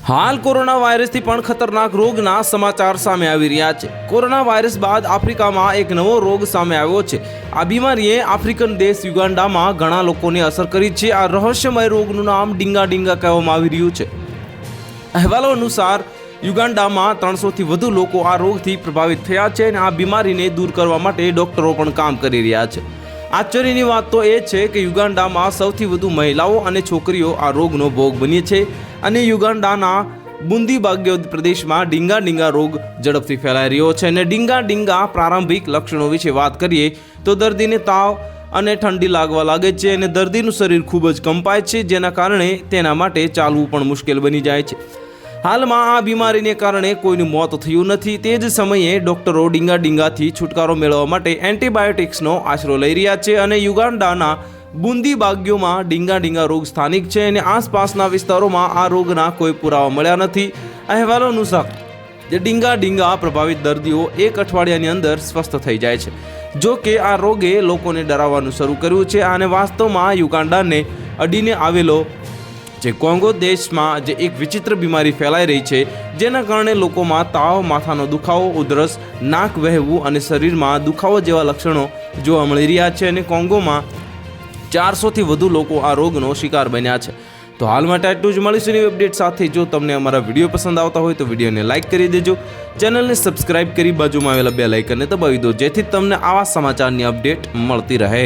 હાલ કોરોના વાયરસથી પણ ખતરનાક રોગના સમાચાર સામે આવી રહ્યા છે। કોરોના વાયરસ બાદ આફ્રિકામાં એક નવો રોગ સામે આવ્યો છે। આ બીમારીએ આફ્રિકન દેશ યુગાન્ડામાં ઘણા લોકોને અસર કરી છે। આ રહસ્યમય રોગનું નામ ડીંગા ડીંગા કહેવામાં આવી રહ્યું છે। અહેવાલો અનુસાર યુગાન્ડામાં 300થી વધુ લોકો આ રોગથી પ્રભાવિત થયા છે અને આ બીમારીને દૂર કરવા માટે ડોક્ટરો પણ કામ કરી રહ્યા છે। આશ્ચર્યની વાત તો એ છે કે યુગાન્ડામાં સૌથી વધુ મહિલાઓ અને છોકરીઓ આ રોગનો ભોગ બની છે અને યુગાન્ડાના બુંદીબાગ્યો પ્રદેશમાં ડીંગા ડીંગા રોગ ઝડપથી ફેલાઈ રહ્યો છે। અને ડીંગા ડીંગા પ્રારંભિક લક્ષણો વિશે વાત કરીએ તો દર્દીને તાવ અને ઠંડી લાગવા લાગે છે અને દર્દીનું શરીર ખૂબ જ કંપાય છે, જેના કારણે તેના માટે ચાલવું પણ મુશ્કેલ બની જાય છે। હાલમાં આ બીમારીને કારણે કોઈનું મોત થયું નથી। તે જ સમયે ડોક્ટરો ડીંગા ડીંગાથી છુટકારો મેળવવા માટે એન્ટીબાયોટિક્સનો આશરો લઈ રહ્યા છે અને યુગાન્ડાના બુંદીબાગ્યોમાં ડીંગા ડીંગા રોગ સ્થાનિક છે અને આસપાસના વિસ્તારોમાં આ રોગના કોઈ પુરાવા મળ્યા નથી। અહેવાલો અનુસાર જે ડીંગા ડીંગા પ્રભાવિત દર્દીઓ એક અઠવાડિયાની અંદર સ્વસ્થ થઈ જાય છે। જો કે આ રોગે લોકોને ડરાવવાનું શરૂ કર્યું છે અને વાસ્તવમાં યુગાન્ડાને અડીને આવેલો જે કોંગો દેશમાં જે એક વિચિત્ર બીમારી ફેલાઈ રહી છે, જેના કારણે લોકોમાં તાવ, માથાનો દુખાવો, ઉધરસ, નાક વહેવું અને શરીરમાં દુખાવો જેવા લક્ષણો જોવા મળી રહ્યા છે અને કોંગોમાં 400થી વધુ લોકો આ રોગનો શિકાર બન્યા છે। તો હાલ માટે આટલું જ। મળીશું નવી અપડેટ સાથે। જો તમને અમારા વિડીયો પસંદ આવતા હોય તો વિડીયોને લાઇક કરી દેજો, ચેનલને સબસ્ક્રાઇબ કરી બાજુમાં આવેલા બેલ આઇકનને દબાવી દો, જેથી તમને આવા સમાચારની અપડેટ મળતી રહે।